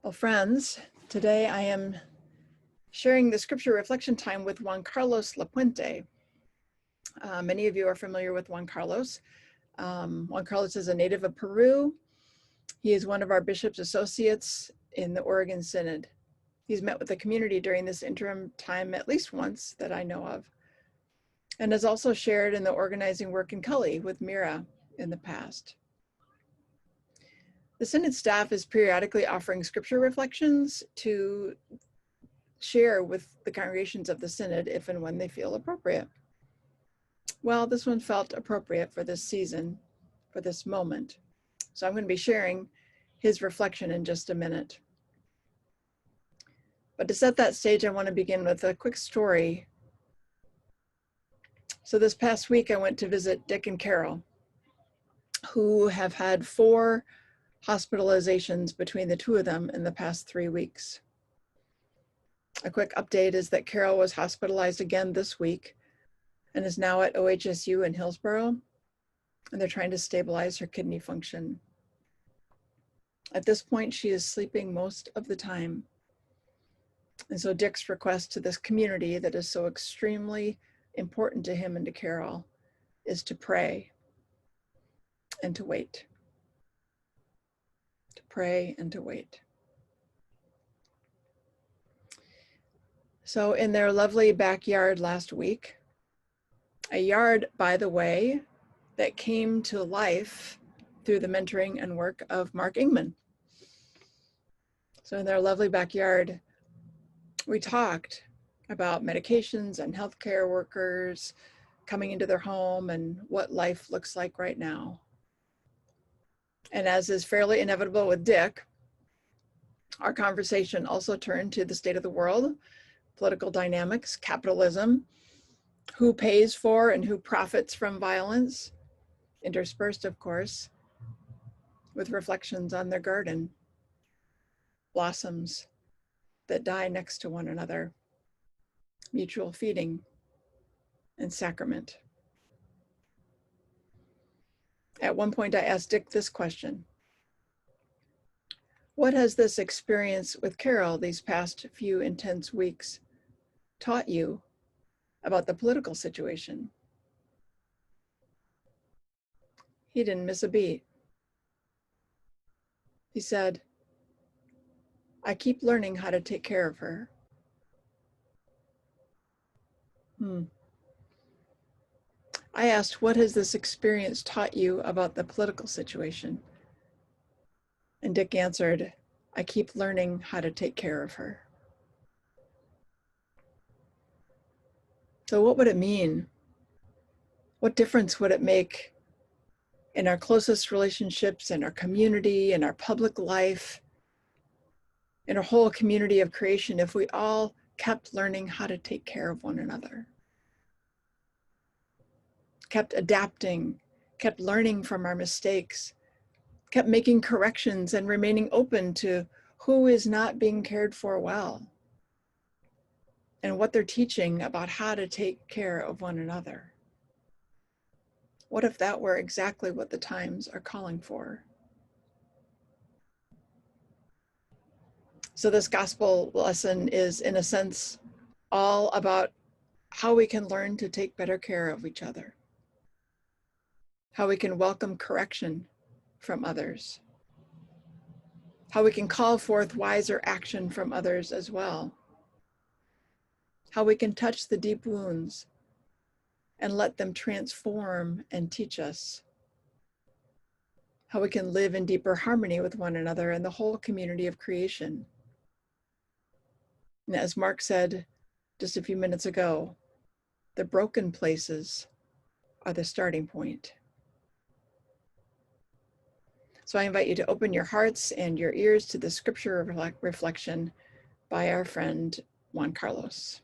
Well, friends, today I am sharing the scripture reflection time with Juan Carlos Lapuente. Many of you are familiar with Juan Carlos. Juan Carlos is a native of Peru. He is one of our bishop's associates in the Oregon Synod. He's met with the community during this interim time at least once that I know of, and has also shared in the organizing work in Cully with Mira in the past. The Synod staff is periodically offering scripture reflections to share with the congregations of the Synod if and when they feel appropriate. Well, this one felt appropriate for this season, for this moment. So I'm going to be sharing his reflection in just a minute. But to set that stage, I want to begin with a quick story. So this past week, I went to visit Dick and Carol, who have had 4 hospitalizations between the 2 of them in the past 3 weeks. A quick update is that Carol was hospitalized again this week and is now at OHSU in Hillsborough, and they're trying to stabilize her kidney function. At this point, she is sleeping most of the time. And so Dick's request to this community that is so extremely important to him and to Carol is to pray and to wait. To pray and to wait. So in their lovely backyard last week, a yard, by the way, that came to life through the mentoring and work of Mark Ingman. So in their lovely backyard, we talked about medications and healthcare workers coming into their home and what life looks like right now. And as is fairly inevitable with Dick, our conversation also turned to the state of the world, political dynamics, capitalism, who pays for and who profits from violence, interspersed, of course, with reflections on their garden, blossoms that die next to one another, mutual feeding, and sacrament. At one point, I asked Dick this question: what has this experience with Carol these past few intense weeks taught you about the political situation? He didn't miss a beat. He said, I keep learning how to take care of her. I asked, what has this experience taught you about the political situation? And Dick answered, I keep learning how to take care of her. So what would it mean? What difference would it make in our closest relationships, in our community, in our public life, in our whole community of creation, if we all kept learning how to take care of one another? Kept adapting, kept learning from our mistakes, kept making corrections and remaining open to who is not being cared for well and what they're teaching about how to take care of one another. What if that were exactly what the times are calling for? So this gospel lesson is, in a sense, all about how we can learn to take better care of each other, how we can welcome correction from others, how we can call forth wiser action from others as well, how we can touch the deep wounds and let them transform and teach us, how we can live in deeper harmony with one another and the whole community of creation. And as Mark said just a few minutes ago, the broken places are the starting point. So I invite you to open your hearts and your ears to the scripture reflection by our friend Juan Carlos.